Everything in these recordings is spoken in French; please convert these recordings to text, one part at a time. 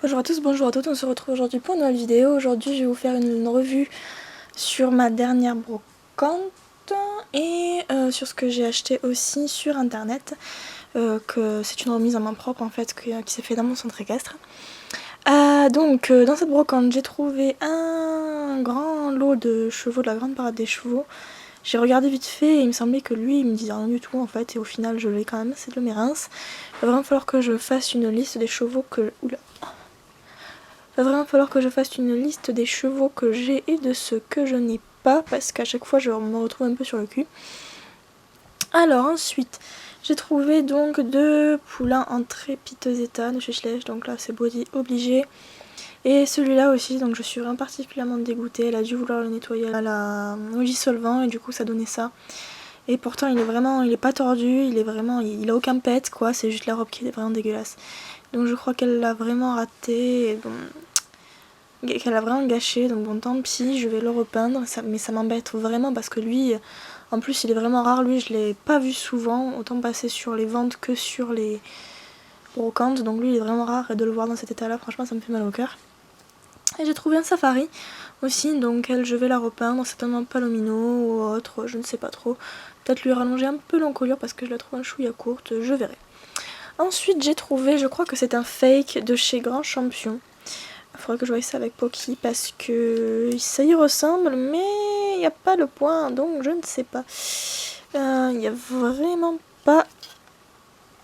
Bonjour à tous, bonjour à toutes, on se retrouve aujourd'hui pour une nouvelle vidéo. Aujourd'hui je vais vous faire une revue sur ma dernière brocante et sur ce que j'ai acheté aussi sur internet, que c'est une remise en main propre en fait qui s'est fait dans mon centre équestre. Donc dans cette brocante j'ai trouvé un grand lot de chevaux, de la grande parade des chevaux. J'ai regardé vite fait et il me semblait que lui il me disait rien du tout en fait, et au final je l'ai quand même assez de mes reins. Il va vraiment falloir que je fasse une liste des chevaux que... Oula. Il va vraiment falloir que je fasse une liste des chevaux que j'ai et de ceux que je n'ai pas, parce qu'à chaque fois je me retrouve un peu sur le cul. Alors ensuite, j'ai trouvé donc 2 poulains en très piteux état de chez Schleich, donc là c'est body obligé. Et celui-là aussi, donc je suis vraiment particulièrement dégoûtée, elle a dû vouloir le nettoyer à la Ouija solvant et du coup ça donnait ça. Et pourtant il est pas tordu, il a aucun pet quoi, c'est juste la robe qui est vraiment dégueulasse. Donc je crois qu'elle l'a vraiment raté, et bon, qu'elle a vraiment gâché, donc bon tant pis, je vais le repeindre, mais ça m'embête vraiment parce que lui, en plus il est vraiment rare, lui je l'ai pas vu souvent, autant passer sur les ventes que sur les brocantes, donc lui il est vraiment rare, et de le voir dans cet état là, franchement ça me fait mal au cœur. Et j'ai trouvé un safari aussi, donc elle je vais la repeindre, certainement palomino ou autre, je ne sais pas trop, peut-être lui rallonger un peu l'encolure parce que je la trouve un chouïa courte, je verrai. Ensuite j'ai trouvé, je crois que c'est un fake de chez Grand Champion. Il faudrait que je voie ça avec Pocky parce que ça y ressemble, mais il n'y a pas le point, donc je ne sais pas. Il n'y a vraiment pas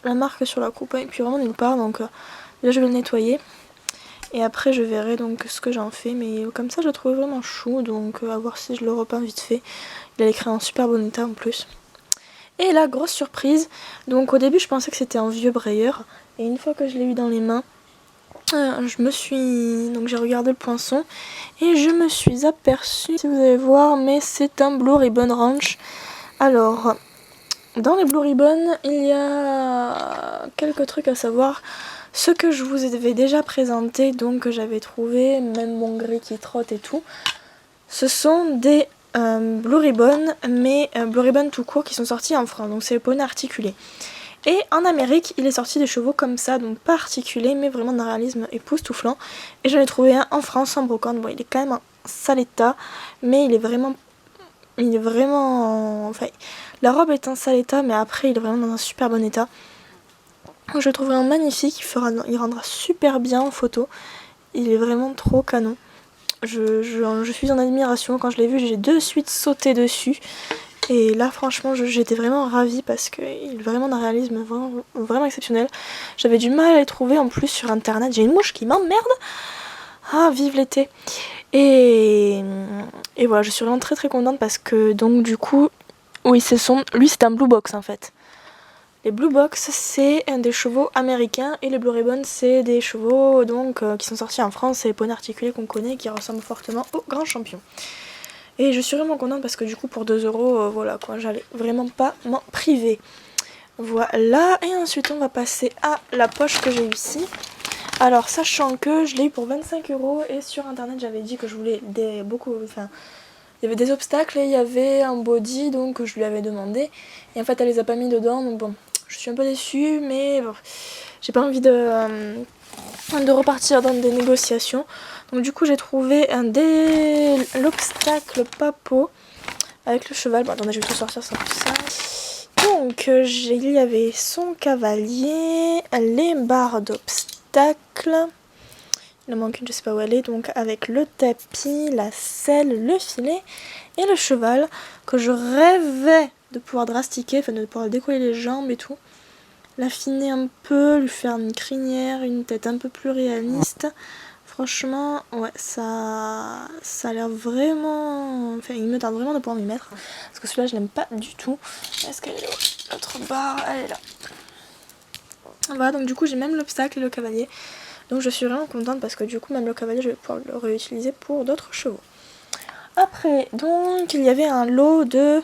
la marque sur la coupe, et puis vraiment nulle part, donc là je vais le nettoyer. Et après je verrai donc ce que j'en fais, mais comme ça je le trouve vraiment chou, donc à voir si je le repeins vite fait. Il a l'écrit en super bon état en plus. Et la grosse surprise, donc au début je pensais que c'était un vieux brayeur, et une fois que je l'ai eu dans les mains, donc j'ai regardé le poinçon et je me suis aperçue, si vous allez voir, mais c'est un Blue Ribbon Ranch. Alors, dans les Blue Ribbon, il y a quelques trucs à savoir. Ce que je vous avais déjà présenté, donc que j'avais trouvé, même mon gris qui trotte et tout, ce sont des Blue Ribbon, mais Blue Ribbon tout court qui sont sortis en France, donc c'est le poney articulé. Et en Amérique, il est sorti des chevaux comme ça, donc pas articulés, mais vraiment d'un réalisme époustouflant. Et j'en ai trouvé un en France en brocante. Bon, il est quand même en sale état, mais il est vraiment... Enfin, la robe est en sale état, mais après, il est vraiment dans un super bon état. Je le trouve vraiment magnifique, il rendra super bien en photo. Il est vraiment trop canon. Je suis en admiration. Quand je l'ai vu, j'ai de suite sauté dessus. Et là franchement j'étais vraiment ravie parce qu'il est vraiment d'un réalisme vraiment exceptionnel. J'avais du mal à les trouver en plus sur internet. J'ai une mouche qui m'emmerde. Ah vive l'été. Et voilà, je suis vraiment très très contente parce que donc du coup, oui lui c'est un blue box en fait. Les blue box c'est des chevaux américains et les blue ribbon c'est des chevaux donc qui sont sortis en France, c'est les poneys articulés qu'on connaît qui ressemblent fortement au Grand Champion. Et je suis vraiment contente parce que du coup pour 2 €, voilà quoi, j'allais vraiment pas m'en priver. Voilà, et ensuite on va passer à la poche que j'ai ici. Alors sachant que je l'ai eu pour 25 € et sur internet j'avais dit que je voulais il y avait des obstacles et il y avait un body donc je lui avais demandé. Et en fait elle les a pas mis dedans, donc bon, je suis un peu déçue, mais bon, j'ai pas envie de repartir dans des négociations. Donc du coup j'ai trouvé l'obstacle papo avec le cheval. Bon attendez, je vais tout sortir sans tout ça. Donc il y avait son cavalier, les barres d'obstacle. Il en manque une, je sais pas où elle est. Donc avec le tapis, la selle, le filet et le cheval que je rêvais de pouvoir drastiquer, enfin de pouvoir décoller les jambes et tout. L'affiner un peu, lui faire une crinière, une tête un peu plus réaliste. Franchement, ouais, ça a l'air vraiment... Enfin, il me tarde vraiment de pouvoir m'y mettre. Parce que celui-là, je l'aime pas du tout. Est-ce qu'elle est là? L'autre barre, elle est là. Voilà, donc du coup, j'ai même l'obstacle et le cavalier. Donc je suis vraiment contente parce que du coup, même le cavalier, je vais pouvoir le réutiliser pour d'autres chevaux. Après, donc, il y avait un lot de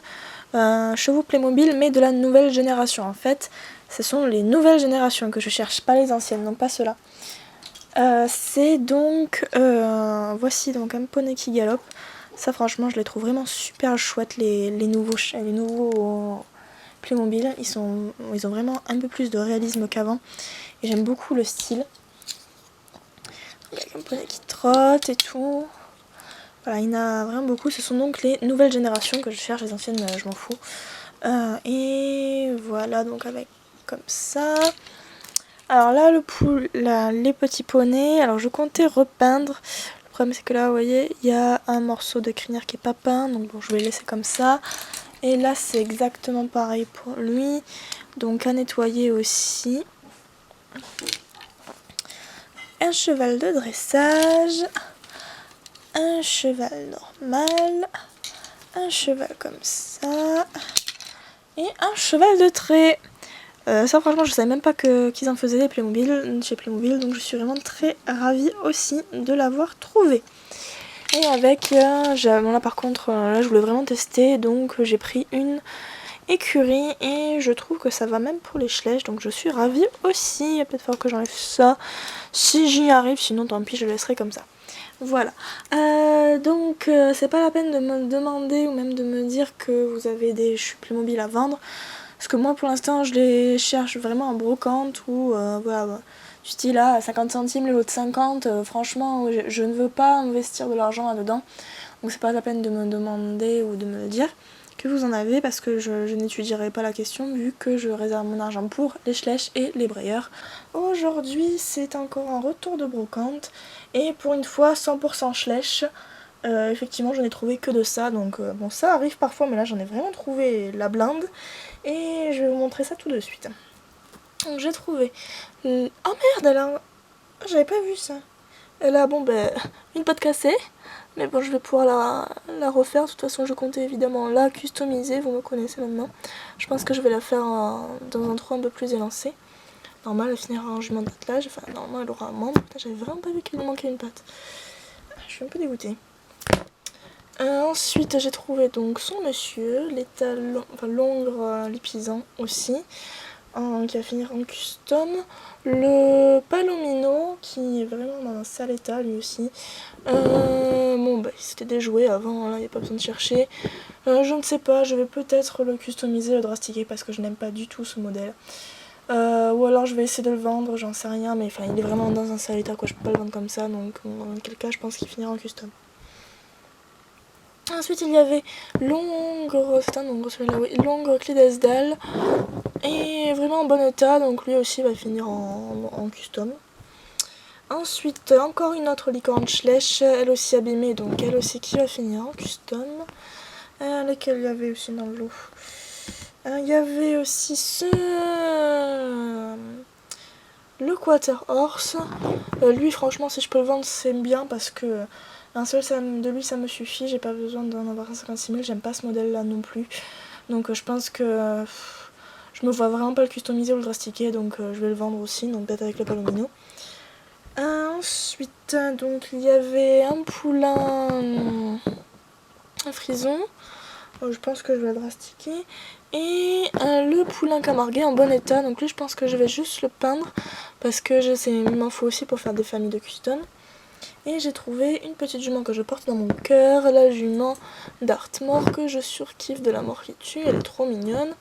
chevaux Playmobil, mais de la nouvelle génération. En fait, ce sont les nouvelles générations que je cherche, pas les anciennes, non pas ceux-là. C'est donc voici donc un poney qui galope. Ça franchement je les trouve vraiment super chouettes, les nouveaux Playmobil. Ils ont vraiment un peu plus de réalisme qu'avant et j'aime beaucoup le style. un poney qui trotte et tout. Voilà, il y en a vraiment beaucoup. Ce sont donc les nouvelles générations que je cherche, les anciennes, je m'en fous. Et voilà, donc avec comme ça. Alors là, les petits poneys, alors je comptais repeindre. Le problème c'est que là, vous voyez, il y a un morceau de crinière qui est pas peint, donc bon, je vais le laisser comme ça. Et là, c'est exactement pareil pour lui, donc à nettoyer aussi. Un cheval de dressage, un cheval normal, un cheval comme ça, et un cheval de trait. Ça franchement je savais même pas qu'ils en faisaient des Playmobil chez Playmobil, donc je suis vraiment très ravie aussi de l'avoir trouvé. Et avec, bon là par contre, là je voulais vraiment tester, donc j'ai pris une écurie et je trouve que ça va même pour les Schleich, donc je suis ravie aussi. Il va peut-être falloir que j'enlève ça si j'y arrive, sinon tant pis, je le laisserai comme ça. Voilà, donc c'est pas la peine de me demander ou même de me dire que vous avez des Playmobil à vendre. Parce que moi pour l'instant je les cherche vraiment en brocante ou voilà, du style à 50 centimes le lot de 50, franchement je ne veux pas investir de l'argent là-dedans. Donc c'est pas la peine de me demander ou de me dire que vous en avez parce que je n'étudierai pas la question vu que je réserve mon argent pour les Schleich et les Breyer. Aujourd'hui c'est encore un retour de brocante et pour une fois 100% Schleich. Effectivement j'en ai trouvé que de ça, donc bon ça arrive parfois mais là j'en ai vraiment trouvé la blinde et je vais vous montrer ça tout de suite. Donc j'ai trouvé, oh merde elle a, j'avais pas vu ça, elle a bon ben une patte cassée, mais bon je vais pouvoir la refaire, de toute façon je comptais évidemment la customiser, vous me connaissez maintenant, je pense que je vais la faire dans un trou un peu plus élancé. Normal elle finira en jument d'attelage, enfin normalement elle aura un membre, j'avais vraiment pas vu qu'il lui manquait une patte, je suis un peu dégoûtée. Ensuite j'ai trouvé donc son monsieur, l'état l'ongre lipisant aussi, qui va finir en custom, le palomino qui est vraiment dans un sale état lui aussi. Bon bah c'était déjoué avant, là il n'y a pas besoin de chercher. Je ne sais pas, je vais peut-être le customiser, le drastiquer parce que je n'aime pas du tout ce modèle. Ou alors je vais essayer de le vendre, j'en sais rien, mais enfin il est vraiment dans un sale état quoi, je peux pas le vendre comme ça, donc dans quel cas je pense qu'il finira en custom. Ensuite il y avait l'ongre, c'est un ongre celui-là, oui, l'ongre Clydesdale, et vraiment en bon état, donc lui aussi va finir en custom. Ensuite encore une autre licorne Schleich, elle aussi abîmée, donc elle aussi qui va finir en custom. Lesquels il y avait aussi dans le lot. Il y avait aussi le Quarter Horse. Lui franchement si je peux le vendre c'est bien parce que un seul de lui ça me suffit, j'ai pas besoin d'en avoir un 56 000, j'aime pas ce modèle là non plus. Donc je pense que je me vois vraiment pas le customiser ou le drastiquer, donc je vais le vendre aussi, donc peut-être avec le palomino. Ensuite donc il y avait un poulain, un frison, je pense que je vais le drastiquer. Et le poulain camarguais en bon état, donc lui je pense que je vais juste le peindre parce que il m'en faut aussi pour faire des familles de custom. Et j'ai trouvé une petite jument que je porte dans mon cœur, la jument d'Artmore que je surkiffe de la mort qui tue, elle est trop mignonne.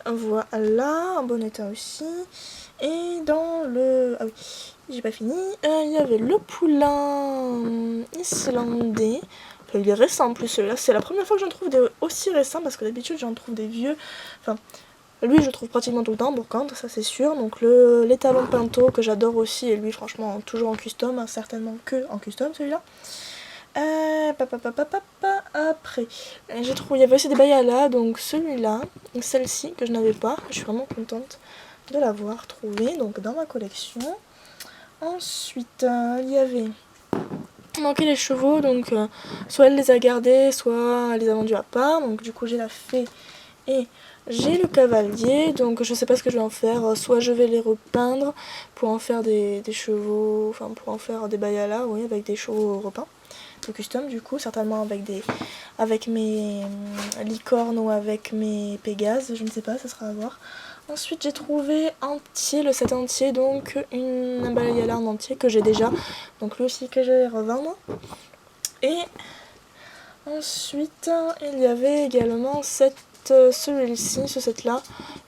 Voilà, en bon état aussi. Et dans le... ah oui, j'ai pas fini. Il y avait le poulain islandais. Enfin, il est récent en plus celui-là. C'est la première fois que j'en trouve des aussi récents parce que d'habitude j'en trouve des vieux. Enfin, lui je le trouve pratiquement tout le temps en brocante, ça c'est sûr. Donc l'étalon Pinto que j'adore aussi et lui franchement toujours en custom, hein, certainement que en custom celui-là. Après, j'ai trouvé, il y avait aussi des Bayala, donc celui-là, celle-ci que je n'avais pas, je suis vraiment contente de l'avoir trouvé donc dans ma collection. Ensuite, il y avait manqué les chevaux, donc soit elle les a gardés, soit elle les a vendus à part, donc du coup j'ai la fée et j'ai le cavalier, donc je sais pas ce que je vais en faire, soit je vais les repeindre pour en faire des chevaux, enfin pour en faire des Bayala, oui, avec des chevaux repeints. Custom du coup, certainement avec mes licornes ou avec mes pégases, je ne sais pas, ça sera à voir. Ensuite j'ai trouvé entier, le set entier, donc un Bayala en entier que j'ai déjà, donc lui aussi que je vais revendre. Et ensuite il y avait également cette ensuite celui-ci, ce set là.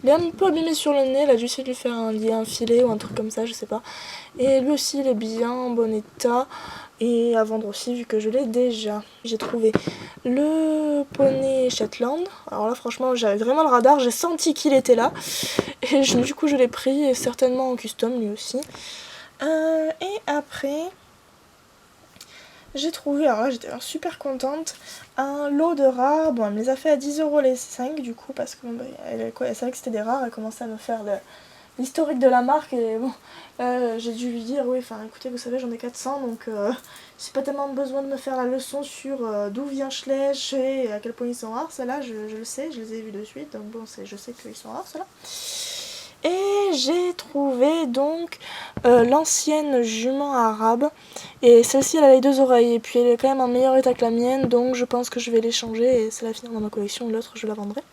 Il est un peu abîmé sur le nez, là j'ai essayé de lui faire un filet ou un truc comme ça, je sais pas. Et lui aussi il est bien en bon état. Et à vendre aussi vu que je l'ai déjà. J'ai trouvé le poney Shetland. Alors là franchement j'avais vraiment le radar, j'ai senti qu'il était là. Et du coup je l'ai pris, et certainement en custom lui aussi. Et après j'ai trouvé, alors là j'étais super contente, un lot de rares. Bon elle me les a fait à 10 € les 5 du coup parce que bon, elle savait que c'était des rares, elle commençait à me faire l'historique de la marque et bon j'ai dû lui dire oui enfin écoutez vous savez j'en ai 400 donc j'ai pas tellement besoin de me faire la leçon sur d'où vient Schleich et à quel point ils sont rares. Ceux-là je le sais, je les ai vus de suite donc bon je sais qu'ils sont rares ceux-là. Et j'ai trouvé donc l'ancienne jument arabe. Et celle-ci elle a les 2 oreilles et puis elle est quand même en meilleur état que la mienne. Donc je pense que je vais l'échanger et c'est la finir dans ma collection. L'autre je la vendrai.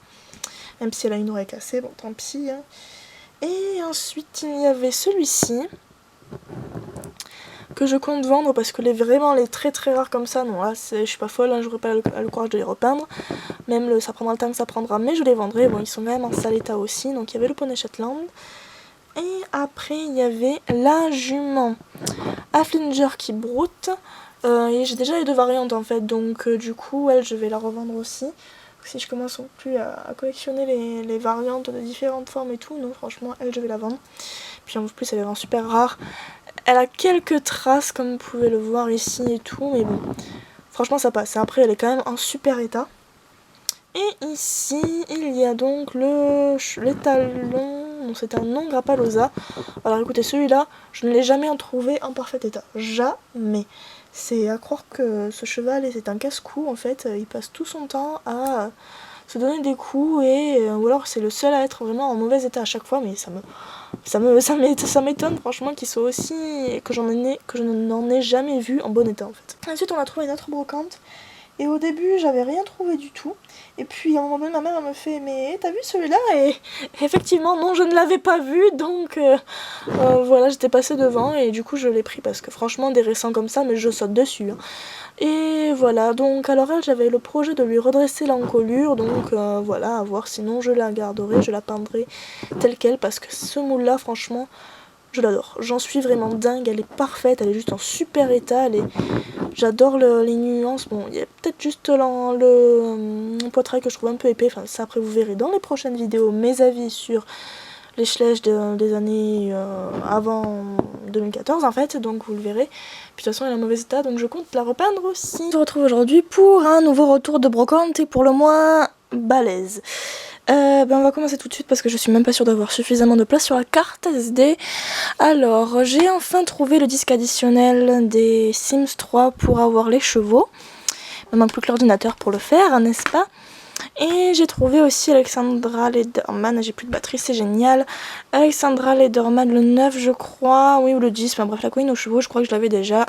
Même si elle a une oreille cassée, bon tant pis. Hein. Et ensuite il y avait celui-ci. Que je compte vendre parce que vraiment les très très rares comme ça, non là je suis pas folle, hein, j'aurais pas le courage de les repeindre. Même ça prendra le temps que ça prendra, mais je les vendrai. Bon ils sont quand même en sale état aussi. Donc il y avait le poney Shetland. Et après il y avait la jument Haflinger qui broute. Et j'ai déjà les 2 variantes en fait, donc du coup elle je vais la revendre aussi. Si je commence non plus à collectionner les variantes de différentes formes et tout, non franchement elle je vais la vendre. Puis en plus elle est vraiment super rare. Elle a quelques traces comme vous pouvez le voir ici et tout, mais bon, franchement ça passe. Après elle est quand même en super état. Et ici il y a donc l'étalon, c'est un non Grappallosa. Alors écoutez celui-là, je ne l'ai jamais trouvé en parfait état, jamais. C'est à croire que ce cheval c'est un casse-cou en fait, il passe tout son temps à se donner des coups ou alors c'est le seul à être vraiment en mauvais état à chaque fois, mais ça m'étonne franchement qu'il soit aussi, que je n'en ai jamais vu en bon état en fait. Ensuite on a trouvé une autre brocante et au début j'avais rien trouvé du tout et puis à un moment donné ma mère elle me fait mais t'as vu celui-là et effectivement non je ne l'avais pas vu donc voilà j'étais passée devant et du coup je l'ai pris parce que franchement des récents comme ça mais je saute dessus hein. Et voilà, donc alors elle j'avais le projet de lui redresser l'encolure, donc voilà, à voir, sinon je la garderai, je la peindrai telle quelle, parce que ce moule là franchement je l'adore, j'en suis vraiment dingue, elle est parfaite, elle est juste en super état, j'adore les nuances, bon il y a peut-être juste le poitrail que je trouve un peu épais, enfin ça après vous verrez dans les prochaines vidéos mes avis sur les Schleich des années avant 2014 en fait, donc vous le verrez. Puis de toute façon elle est en mauvais état donc je compte la repeindre aussi. On se retrouve aujourd'hui pour un nouveau retour de brocante et pour le moins balèze. On va commencer tout de suite parce que je suis même pas sûre d'avoir suffisamment de place sur la carte SD. Alors j'ai enfin trouvé le disque additionnel des Sims 3 pour avoir les chevaux. Il me manque plus que l'ordinateur pour le faire, n'est-ce pas? Et j'ai trouvé aussi Alexandra Lederman, j'ai plus de batterie, c'est génial. Alexandra Lederman, le 9 je crois, oui ou le 10, enfin bref la coin aux chevaux, je crois que je l'avais déjà.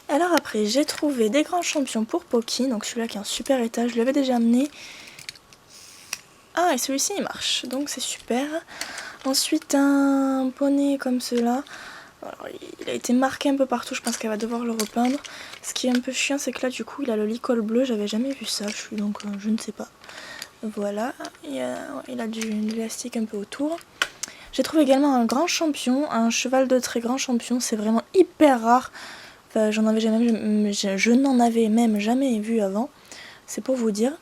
Alors après j'ai trouvé des grands champions pour Poki, donc celui-là qui est en super état, je l'avais déjà amené. Ah et celui-ci il marche, donc c'est super. Ensuite un poney comme cela. Alors, il a été marqué un peu partout, je pense qu'elle va devoir le repeindre. Ce qui est un peu chiant, c'est que là, du coup, il a le licol bleu, j'avais jamais vu ça, donc je ne sais pas. Voilà, il a de l'élastique un peu autour. J'ai trouvé également un grand champion, un cheval de très grand champion, c'est vraiment hyper rare. Enfin, je n'en avais même jamais vu avant, c'est pour vous dire.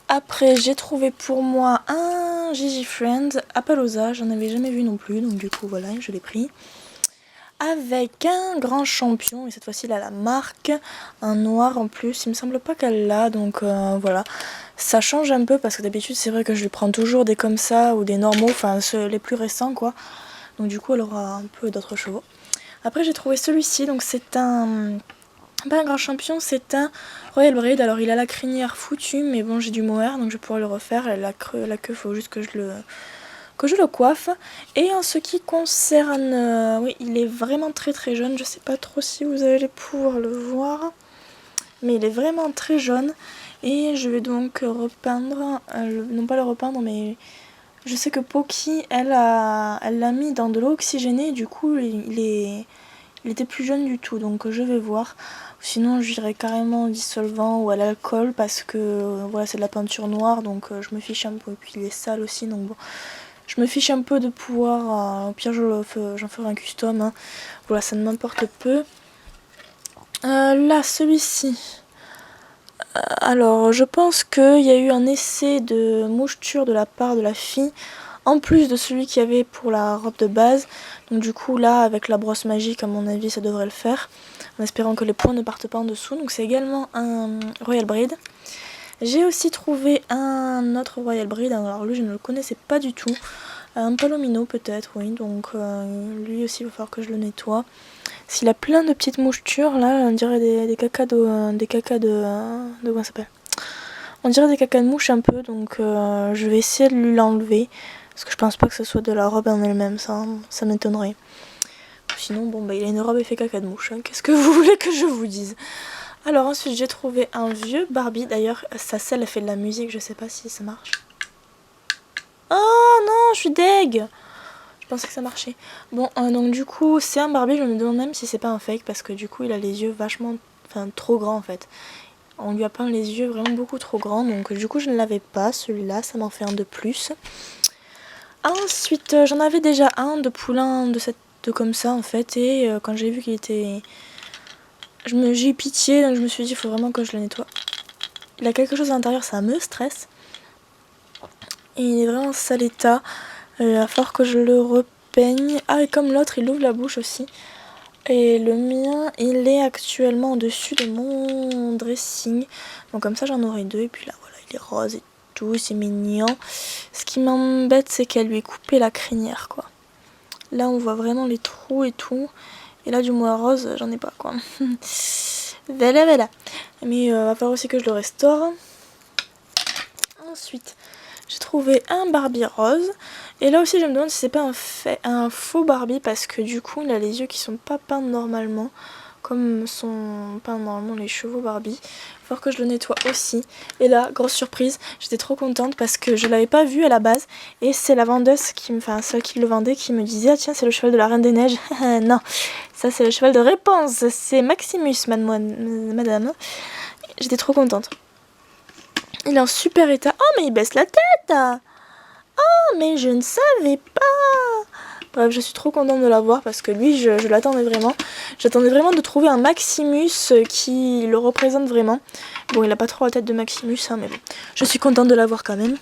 Après, j'ai trouvé pour moi un Gigi Friend Appaloosa, j'en avais jamais vu non plus, donc du coup, voilà, je l'ai pris. Avec un grand champion, et cette fois-ci il a la marque, un noir en plus, il me semble pas qu'elle l'a, donc voilà. Ça change un peu parce que d'habitude c'est vrai que je lui prends toujours des comme ça ou des normaux, enfin les plus récents quoi. Donc du coup elle aura un peu d'autres chevaux. Après j'ai trouvé celui-ci, donc c'est pas un grand champion, c'est un Royal Breed. Alors il a la crinière foutue mais bon j'ai du mohair donc je vais pouvoir le refaire, la queue faut juste que je le coiffe. Et en ce qui concerne, oui il est vraiment très très jeune, je sais pas trop si vous allez pouvoir le voir, mais il est vraiment très jaune et je vais donc repeindre, non pas le repeindre mais je sais que Poki elle l'a mis dans de l'eau oxygénée, du coup il est il était plus jeune du tout, donc je vais voir. Sinon j'irai carrément au dissolvant ou à l'alcool parce que voilà, c'est de la peinture noire, donc je me fiche un peu. Et puis il est sale aussi, donc bon, je me fiche un peu de pouvoir, au pire j'en ferai un custom, hein. Voilà, ça ne m'importe peu. Là, celui-ci. Alors, je pense qu'il y a eu un essai de moucheture de la part de la fille, en plus de celui qu'il y avait pour la robe de base. Donc du coup, là, avec la brosse magique, à mon avis, ça devrait le faire, en espérant que les points ne partent pas en dessous. Donc c'est également un Royal Braid. J'ai aussi trouvé un autre Royal Braid, alors lui, je ne le connaissais pas du tout. Un Palomino peut-être, oui, donc lui aussi, il va falloir que je le nettoie. S'il a plein de petites mouchetures, là, on dirait des cacas de comment ça s'appelle, on dirait des cacas de mouche un peu, donc je vais essayer de lui l'enlever. Parce que je pense pas que ce soit de la robe en elle-même, ça m'étonnerait. Sinon, bon, bah il a une robe effet caca de mouche, hein. Qu'est-ce que vous voulez que je vous dise? Alors ensuite, j'ai trouvé un vieux Barbie. D'ailleurs, sa selle, elle fait de la musique, je sais pas si ça marche. Oh non, je suis deg! Je pensais que ça marchait. Bon, donc du coup, c'est un Barbie, je me demande même si c'est pas un fake, parce que du coup, il a les yeux vachement, enfin, trop grands en fait. On lui a peint les yeux vraiment beaucoup trop grands, donc du coup, je ne l'avais pas, celui-là, ça m'en fait un de plus. Ensuite, j'en avais déjà un de poulain de comme ça en fait, et quand j'ai vu qu'il était... J'ai eu pitié, donc je me suis dit, il faut vraiment que je le nettoie. Il a quelque chose à l'intérieur, ça me stresse. Et il est vraiment en sale état. Il va falloir que je le repeigne. Ah, et comme l'autre, il ouvre la bouche aussi. Et le mien, il est actuellement au-dessus de mon dressing. Donc comme ça, j'en aurai deux. Et puis là, voilà, il est rose et tout, c'est mignon. Ce qui m'embête, c'est qu'elle lui ait coupé la crinière, quoi. Là, on voit vraiment les trous et tout. Et là, du moins rose, j'en ai pas, quoi. Voilà. Mais va falloir aussi que je le restaure. Ensuite, j'ai trouvé un Barbie rose. Et là aussi, je me demande si c'est pas un faux Barbie, parce que du coup, il a les yeux qui sont pas peints normalement, comme sont peints normalement les chevaux Barbie. Il va falloir que je le nettoie aussi. Et là, grosse surprise, j'étais trop contente parce que je l'avais pas vu à la base. Et c'est la vendeuse, celle qui le vendait, qui me disait: ah tiens, c'est le cheval de la Reine des Neiges. Non, ça c'est le cheval de réponse, c'est Maximus, madame. J'étais trop contente. Il est en super état. Oh, mais il baisse la tête! Oh, mais je ne savais pas! Bref, je suis trop contente de l'avoir parce que lui, je l'attendais vraiment. J'attendais vraiment de trouver un Maximus qui le représente vraiment. Bon, il a pas trop la tête de Maximus, hein, mais bon. Je suis contente de l'avoir quand même.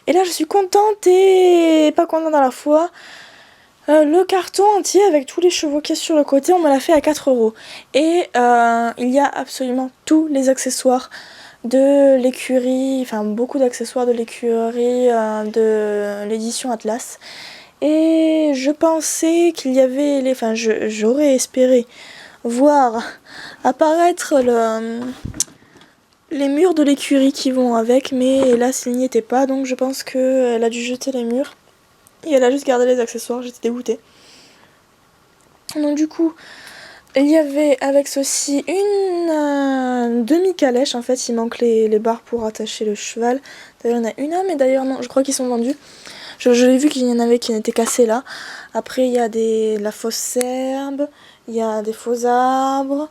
Et là, je suis contente et pas contente à la fois. Le carton entier avec tous les chevaux qu'il y a sur le côté, on me l'a fait à 4 €. Et il y a absolument tous les accessoires de l'écurie, enfin beaucoup d'accessoires de l'écurie de l'édition Atlas. Et je pensais qu'il y avait j'aurais espéré voir apparaître les murs de l'écurie qui vont avec, mais hélas il n'y était pas, donc je pense qu'elle a dû jeter les murs et elle a juste gardé les accessoires. J'étais dégoûtée. Donc du coup, il y avait avec ceci une demi-calèche. En fait, il manque les barres pour attacher le cheval. D'ailleurs, il y en a une, mais d'ailleurs non, je crois qu'ils sont vendus. Je l'ai vu qu'il y en avait qui étaient cassés là. Après, il y a la fausse herbe, il y a des faux arbres,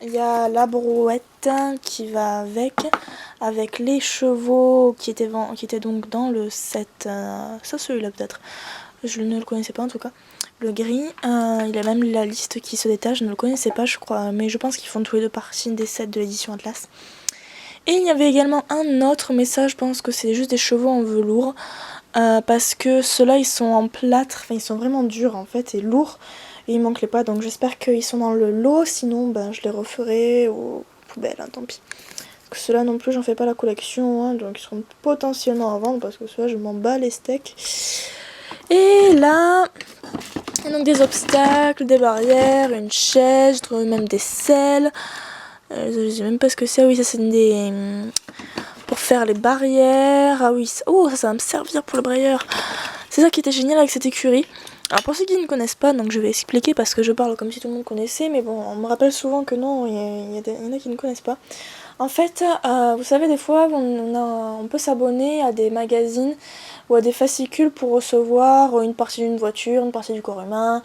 il y a la brouette qui va avec les chevaux qui étaient donc dans le set. Ça, celui-là peut-être. Je ne le connaissais pas en tout cas. Le gris, il a même la liste qui se détache, je ne le connaissais pas je crois, mais je pense qu'ils font tous les deux partie des sets de l'édition Atlas. Et il y avait également un autre, mais ça je pense que c'est juste des chevaux en velours, parce que ceux-là ils sont en plâtre, enfin ils sont vraiment durs en fait et lourds, et il manque les pas, donc j'espère qu'ils sont dans le lot, sinon ben, je les referai aux poubelles, hein, tant pis. Ceux-là non plus j'en fais pas la collection, hein, donc ils seront potentiellement à vendre, parce que ceux-là je m'en bats les steaks. Et là, il y a donc des obstacles, des barrières, une chaise, je trouve même des selles. Je sais même pas ce que c'est. Ah oui, ça c'est des... pour faire les barrières. Ah oui, ça va me servir pour le brailleur. C'est ça qui était génial avec cette écurie. Alors pour ceux qui ne connaissent pas, donc je vais expliquer parce que je parle comme si tout le monde connaissait, mais bon, on me rappelle souvent que non, il y en a qui ne connaissent pas. En fait, vous savez, des fois, on peut s'abonner à des magazines ou à des fascicules pour recevoir une partie d'une voiture, une partie du corps humain,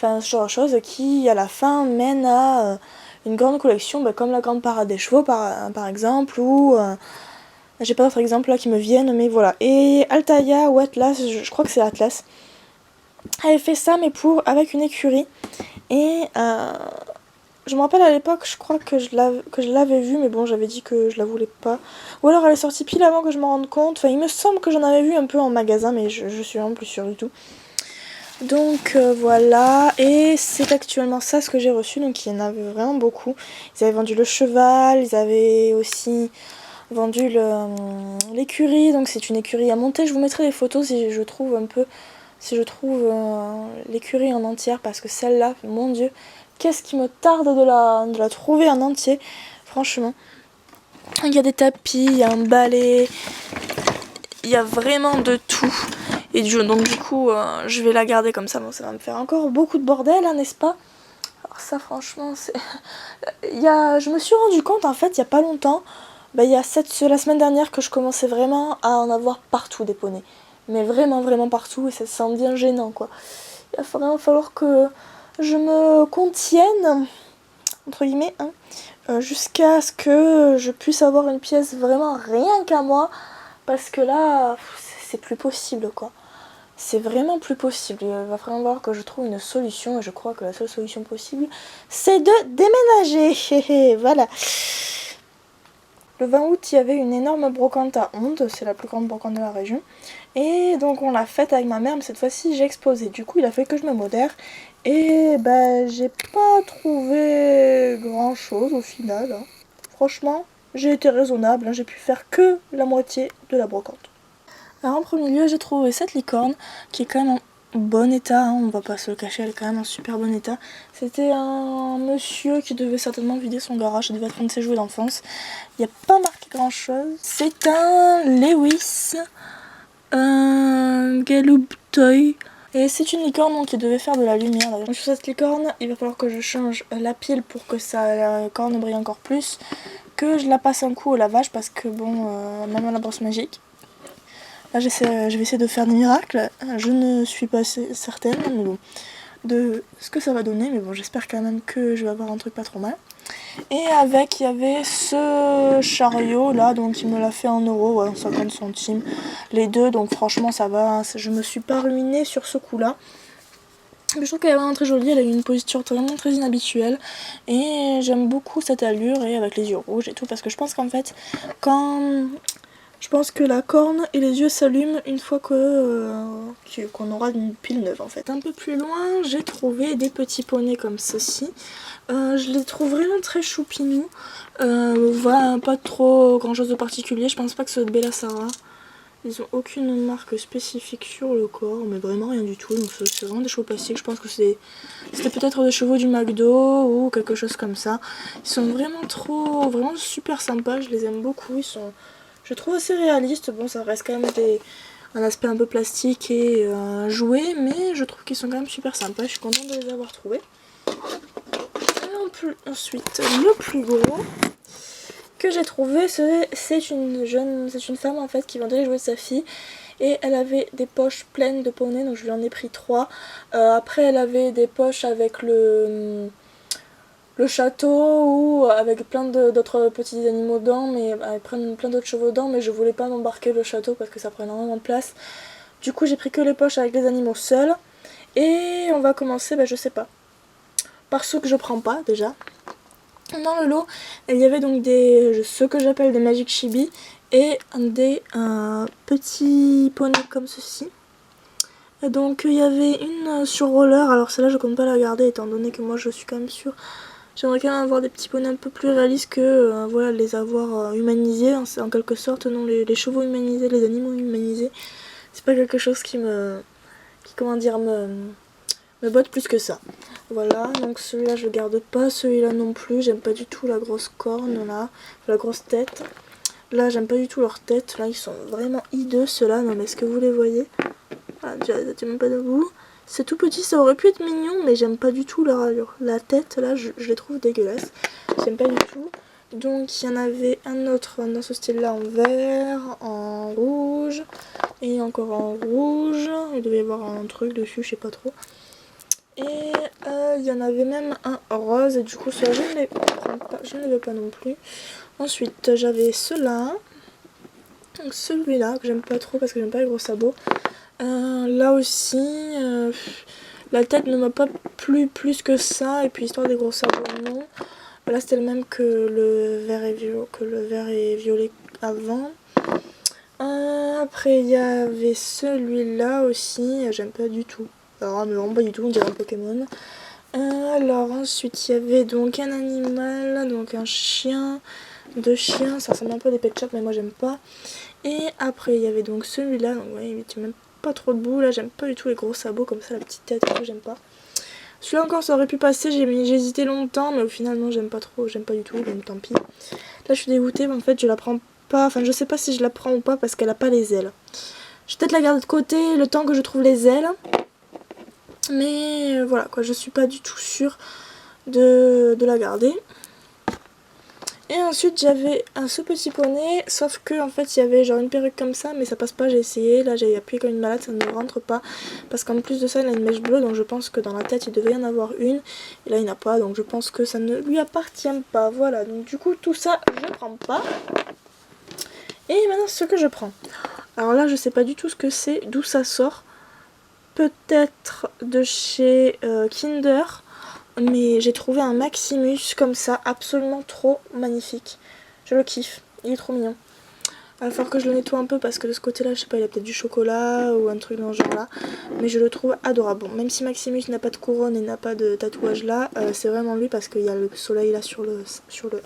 enfin ce genre de choses qui à la fin mènent à une grande collection, comme la grande parade des chevaux par exemple, ou j'ai pas d'autres exemples là qui me viennent, mais voilà. Et Altaïa ou Atlas, je crois que c'est Atlas, avait fait ça mais avec une écurie. Et je me rappelle à l'époque, je crois que je l'avais vu, mais bon, j'avais dit que je la voulais pas. Ou alors elle est sortie pile avant que je m'en rende compte. Enfin, il me semble que j'en avais vu un peu en magasin, mais je suis vraiment plus sûre du tout. Donc voilà, et c'est actuellement ça ce que j'ai reçu, donc il y en avait vraiment beaucoup. Ils avaient vendu le cheval, ils avaient aussi vendu l'écurie, donc c'est une écurie à monter. Je vous mettrai des photos si je trouve l'écurie en entière, parce que celle-là, mon dieu, qu'est-ce qui me tarde de la trouver en entier, franchement. Il y a des tapis, il y a un balai, il y a vraiment de tout. Et donc du coup, je vais la garder comme ça. Bon, ça va me faire encore beaucoup de bordel, hein, n'est-ce pas? Alors ça, franchement, c'est... Je me suis rendu compte, en fait, il y a pas longtemps, il y a la semaine dernière que je commençais vraiment à en avoir partout des poneys. Mais vraiment, vraiment partout, et ça sent bien gênant, quoi. Il va vraiment falloir que je me contienne, entre guillemets, hein, jusqu'à ce que je puisse avoir une pièce vraiment rien qu'à moi, parce que là, c'est plus possible, quoi. C'est vraiment plus possible. Il va vraiment falloir que je trouve une solution, et je crois que la seule solution possible, c'est de déménager. Voilà. Le 20 août, il y avait une énorme brocante à Onde, c'est la plus grande brocante de la région. Et donc on l'a faite avec ma mère, mais cette fois-ci j'ai exposé. Du coup, il a fallu que je me modère. Et j'ai pas trouvé grand chose au final, hein. Franchement, j'ai été raisonnable, hein. J'ai pu faire que la moitié de la brocante. Alors en premier lieu, j'ai trouvé cette licorne qui est quand même en bon état, hein, on va pas se le cacher, elle est quand même en super bon état. C'était un monsieur qui devait certainement vider son garage, ça devait être un de ses jouets d'enfance. Il n'y a pas marqué grand chose. C'est un Lewis Galoob Toy. Et c'est une licorne donc, qui devait faire de la lumière. Donc sur cette licorne, il va falloir que je change la pile pour que la corne brille encore plus. Que je la passe un coup au lavage parce que bon, même à la brosse magique. Là je vais essayer de faire des miracles, je ne suis pas certaine mais bon, de ce que ça va donner, mais bon j'espère quand même que je vais avoir un truc pas trop mal. Et avec il y avait ce chariot là, donc il me l'a fait en euros, ouais, 50 centimes les deux, donc franchement ça va, je me suis pas ruinée sur ce coup là. Mais je trouve qu'elle est vraiment très jolie, elle a une posture vraiment très inhabituelle et j'aime beaucoup cette allure et avec les yeux rouges et tout, parce que je pense qu'en fait je pense que la corne et les yeux s'allument une fois qu'on aura une pile neuve en fait. Un peu plus loin, j'ai trouvé des petits poneys comme ceci. Je les trouve vraiment très choupinous. Voilà, pas trop grand chose de particulier. Je pense pas que ce soit de Bella Sarah. Ils ont aucune marque spécifique sur le corps, mais vraiment rien du tout. Donc c'est vraiment des chevaux plastiques. Je pense que c'était peut-être des chevaux du McDo ou quelque chose comme ça. Ils sont vraiment super sympas. Je les aime beaucoup. Je trouve assez réaliste, bon ça reste quand même un aspect un peu plastique et joué, mais je trouve qu'ils sont quand même super sympas, je suis contente de les avoir trouvés. Et ensuite, le plus gros que j'ai trouvé, c'est une femme en fait qui vendait les jouets de sa fille, et elle avait des poches pleines de poneys, donc je lui en ai pris 3. Après elle avait des poches avec le château ou avec plein d'autres petits animaux dedans, mais avec plein d'autres chevaux dedans, mais je voulais pas m'embarquer le château parce que ça prend énormément de place. Du coup j'ai pris que les poches avec les animaux seuls. Et on va commencer, je sais pas, par ceux que je prends pas déjà. Dans le lot, il y avait donc ce que j'appelle des Magic Chibi et des petits poneys comme ceci. Et donc il y avait une sur roller, alors celle-là je compte pas la garder étant donné que moi je suis quand même sûre. J'aimerais quand même avoir des petits poneys un peu plus réalistes que voilà, les avoir humanisés, hein, c'est en quelque sorte, non, les chevaux humanisés, les animaux humanisés, c'est pas quelque chose qui me botte plus que ça. Voilà, donc celui-là je le garde pas, celui-là non plus, j'aime pas du tout la grosse corne là, la grosse tête. Là j'aime pas du tout leur tête, là ils sont vraiment hideux ceux-là, non mais est-ce que vous les voyez? Ah, déjà ça tient même pas debout. C'est tout petit, ça aurait pu être mignon, mais j'aime pas du tout leur allure. La tête, là, je les trouve dégueulasses. J'aime pas du tout. Donc, il y en avait un autre dans ce style-là en vert, en rouge, et encore en rouge. Il devait y avoir un truc dessus, je sais pas trop. Et il y en avait même un rose et du coup ça je ne les prends pas, je ne les veux pas non plus. Ensuite j'avais ceux-là, celui-là que j'aime pas trop parce que j'aime pas les gros sabots. Là aussi la tête ne m'a pas plu plus que ça, et puis histoire des gros sabots non. Là c'était le même que le vert et violet avant. Après il y avait celui-là aussi, j'aime pas du tout. Alors mais vraiment pas du tout, on dirait un Pokémon. Alors ensuite il y avait donc un animal, donc un chien, deux chiens, ça ressemble un peu à des pet shops mais moi j'aime pas. Et après il y avait donc celui-là, donc ouais, il tient même pas trop debout, là j'aime pas du tout les gros sabots comme ça, la petite tête et tout, j'aime pas. Celui-là encore ça aurait pu passer, j'ai hésité longtemps mais au final non, j'aime pas trop, j'aime pas du tout, donc tant pis. Là je suis dégoûtée, mais en fait je la prends pas, enfin je sais pas si je la prends ou pas parce qu'elle a pas les ailes. Je vais peut-être la garder de côté le temps que je trouve les ailes. Mais voilà quoi, je suis pas du tout sûre de la garder. Et ensuite j'avais ce petit poney, sauf que en fait il y avait genre une perruque comme ça, mais ça passe pas, j'ai essayé, là j'ai appuyé comme une malade, ça ne rentre pas. Parce qu'en plus de ça il a une mèche bleue, donc je pense que dans la tête il devait y en avoir une. Et là il n'y en a pas, donc je pense que ça ne lui appartient pas. Voilà, donc du coup tout ça je prends pas. Et maintenant ce que je prends. Alors là je sais pas du tout ce que c'est, d'où ça sort. Peut-être de chez Kinder. Mais j'ai trouvé un Maximus comme ça, absolument trop magnifique. Je le kiffe, il est trop mignon. Il va falloir que je le nettoie un peu parce que de ce côté là, je sais pas, il y a peut-être du chocolat ou un truc dans ce genre là. Mais je le trouve adorable. Bon, même si Maximus n'a pas de couronne et n'a pas de tatouage là, c'est vraiment lui parce qu'il y a le soleil là sur le comment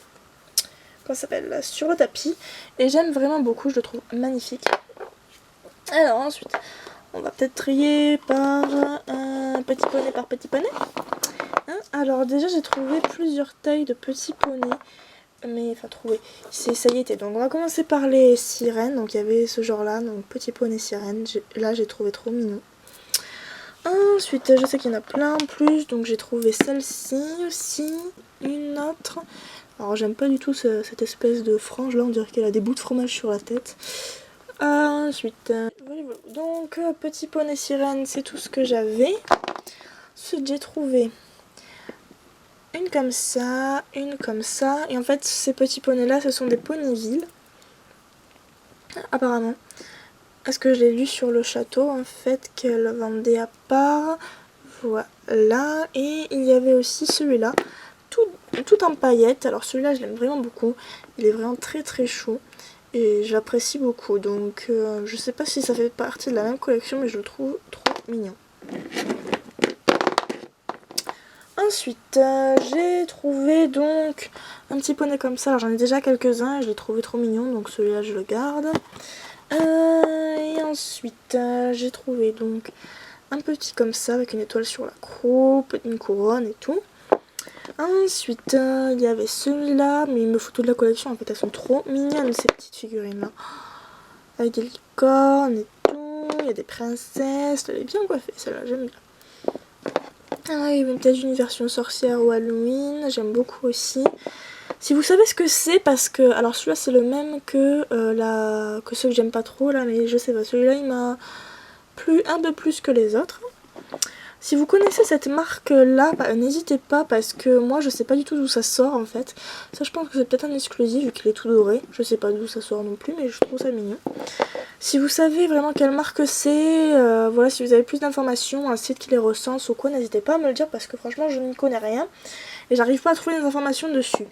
ça s'appelle là, sur le tapis. Et j'aime vraiment beaucoup, je le trouve magnifique. Alors ensuite, on va peut-être trier par petit poney par petit poney. Alors déjà j'ai trouvé plusieurs tailles de petits poneys, mais enfin trouvé, ça y était. Donc on va commencer par les sirènes, donc il y avait ce genre là, donc petit poney sirène, là j'ai trouvé trop mignon. Ensuite je sais qu'il y en a plein en plus, donc j'ai trouvé celle-ci aussi, une autre. Alors j'aime pas du tout cette espèce de frange là, on dirait qu'elle a des bouts de fromage sur la tête. Ensuite, donc petit poney sirène c'est tout ce que j'avais. Ensuite j'ai trouvé une comme ça, une comme ça. Et en fait, ces petits poneys là, ce sont des Ponyville. Apparemment. Parce que je l'ai lu sur le château, en fait, qu'elle vendait à part. Voilà. Et il y avait aussi celui-là, tout en paillettes. Alors celui-là, je l'aime vraiment beaucoup. Il est vraiment très très chaud. Et je l'apprécie beaucoup. Donc, je sais pas si ça fait partie de la même collection, mais je le trouve trop mignon. Ensuite, j'ai trouvé donc un petit poney comme ça. Alors j'en ai déjà quelques-uns et je l'ai trouvé trop mignon, donc celui-là je le garde. Et ensuite, j'ai trouvé donc un petit comme ça avec une étoile sur la croupe, une couronne et tout. Ensuite, il y avait celui-là, mais il me faut toute la collection. En fait, elles sont trop mignonnes ces petites figurines-là. Avec des licornes et tout. Il y a des princesses. Elle est bien coiffée, celle-là, j'aime bien. Ah, il y avait peut-être une version sorcière ou Halloween, j'aime beaucoup aussi. Si vous savez ce que c'est, parce que, alors celui-là c'est le même que, que ceux que j'aime pas trop là, mais je sais pas, celui-là il m'a plu un peu plus que les autres. Si vous connaissez cette marque là, n'hésitez pas parce que moi je sais pas du tout d'où ça sort en fait. Ça je pense que c'est peut-être un exclusif vu qu'il est tout doré, je sais pas d'où ça sort non plus mais je trouve ça mignon. Si vous savez vraiment quelle marque c'est, voilà, si vous avez plus d'informations, un site qui les recense ou quoi, n'hésitez pas à me le dire parce que franchement je n'y connais rien et j'arrive pas à trouver des informations dessus.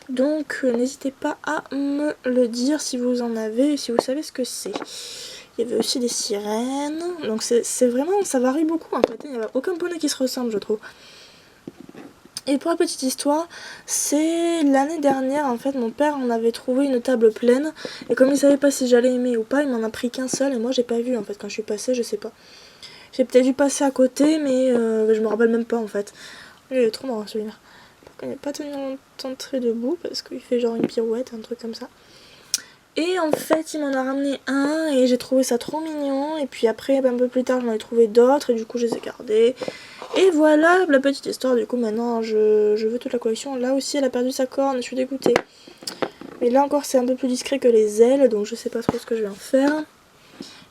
Donc n'hésitez pas à me le dire si vous en avez et si vous savez ce que c'est. Il y avait aussi des sirènes, donc c'est vraiment, ça varie beaucoup en fait, il n'y a aucun poney qui se ressemble je trouve. Et pour la petite histoire, c'est l'année dernière en fait, mon père en avait trouvé une table pleine et comme il savait pas si j'allais aimer ou pas, il m'en a pris qu'un seul et moi j'ai pas vu en fait quand je suis passée, je sais pas. J'ai peut-être dû passer à côté mais je me rappelle même pas en fait. Il est trop marrant celui-là. Par contre il n'est pas tenu longtemps très debout parce qu'il fait genre une pirouette, un truc comme ça. Et en fait il m'en a ramené un et j'ai trouvé ça trop mignon et puis après un peu plus tard j'en ai trouvé d'autres et du coup je les ai gardés. Et voilà la petite histoire, du coup maintenant je veux toute la collection. Là aussi elle a perdu sa corne, je suis dégoûtée. Mais là encore c'est un peu plus discret que les ailes donc je sais pas trop ce que je vais en faire.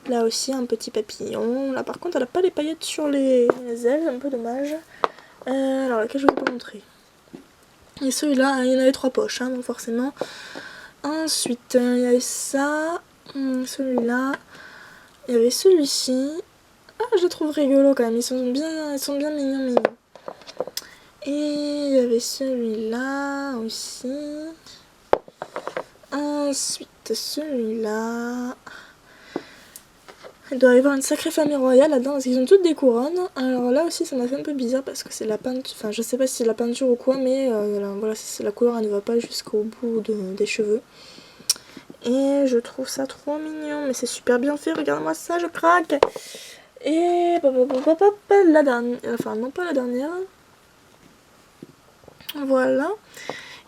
Là aussi un petit papillon. Là par contre elle a pas les paillettes sur les ailes, un peu dommage. Alors lequel je vous ai pas montré. Et celui-là, il y en avait 3 poches, hein, donc forcément. Ensuite, il y avait ça, celui-là, il y avait celui-ci. Ah, je le trouve rigolo quand même, ils sont bien mignons. Et il y avait celui-là aussi. Ensuite, celui-là. Il doit y avoir une sacrée famille royale là-dedans parce qu'ils ont toutes des couronnes. Alors là aussi ça m'a fait un peu bizarre parce que c'est la peinture, enfin je sais pas si c'est la peinture ou quoi, mais voilà, la couleur elle ne va pas jusqu'au bout des cheveux. Et je trouve ça trop mignon, mais c'est super bien fait, regarde-moi ça, je craque. Et la dernière, enfin non pas la dernière. Voilà.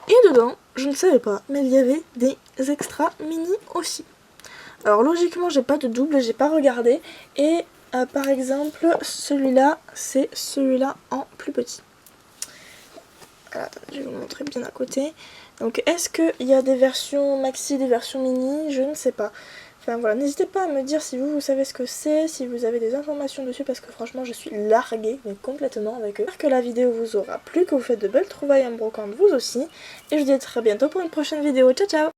Et dedans, je ne savais pas, mais il y avait des extras mini aussi. Alors logiquement j'ai pas de double, j'ai pas regardé. Et par exemple celui-là, c'est celui-là en plus petit. Alors, attendez, je vais vous montrer bien à côté. Donc est-ce qu'il y a des versions maxi, des versions mini? Je ne sais pas. Enfin voilà, n'hésitez pas à me dire si vous savez ce que c'est, si vous avez des informations dessus, parce que franchement je suis larguée, mais complètement avec eux. J'espère que la vidéo vous aura plu, que vous faites de belles trouvailles en brocante vous aussi. Et je vous dis à très bientôt pour une prochaine vidéo. Ciao ciao!